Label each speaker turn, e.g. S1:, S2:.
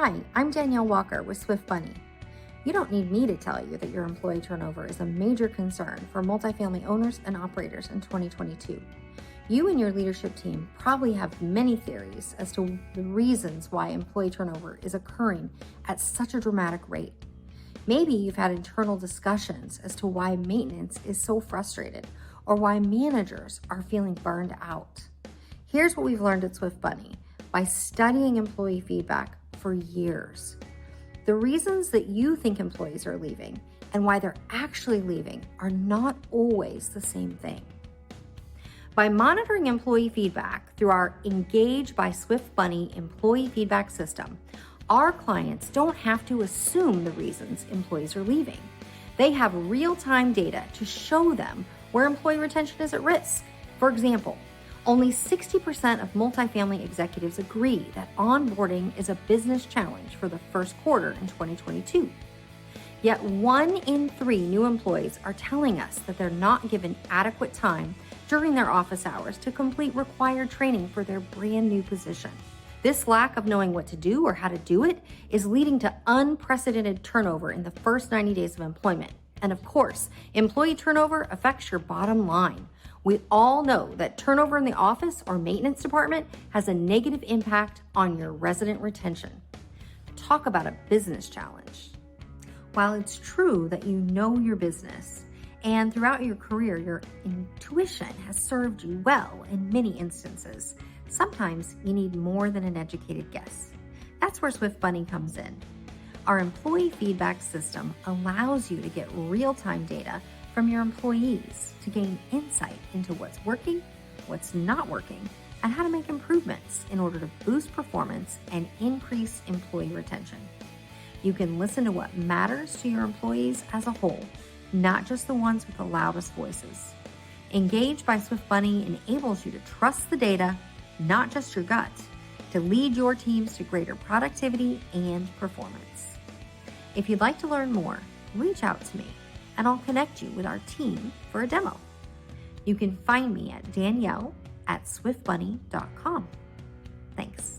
S1: Hi, I'm Danielle Walker with Swift Bunny. You don't need me to tell you that your employee turnover is a major concern for multifamily owners and operators in 2022. You and your leadership team probably have many theories as to the reasons why employee turnover is occurring at such a dramatic rate. Maybe you've had internal discussions as to why maintenance is so frustrated or why managers are feeling burned out. Here's what we've learned at Swift Bunny by studying employee feedback for years. The reasons that you think employees are leaving and why they're actually leaving are not always the same thing. By monitoring employee feedback through our Ingage by Swift Bunny employee feedback system, our clients don't have to assume the reasons employees are leaving. They have real-time data to show them where employee retention is at risk. For example, only 60% of multifamily executives agree that onboarding is a business challenge for the first quarter in 2022. Yet 1 in 3 new employees are telling us that they're not given adequate time during their office hours to complete required training for their brand new position. This lack of knowing what to do or how to do it is leading to unprecedented turnover in the first 90 days of employment. And of course, employee turnover affects your bottom line. We all know that turnover in the office or maintenance department has a negative impact on your resident retention. Talk about a business challenge. While it's true that you know your business and throughout your career, your intuition has served you well in many instances, sometimes you need more than an educated guess. That's where Swift Bunny comes in. Our employee feedback system allows you to get real-time data from your employees to gain insight into what's working, what's not working, and how to make improvements in order to boost performance and increase employee retention. You can listen to what matters to your employees as a whole, not just the ones with the loudest voices. Ingage by Swift Bunny enables you to trust the data, not just your gut, to lead your teams to greater productivity and performance. If you'd like to learn more, reach out to me and I'll connect you with our team for a demo. You can find me at Danielle@swiftbunny.com. Thanks.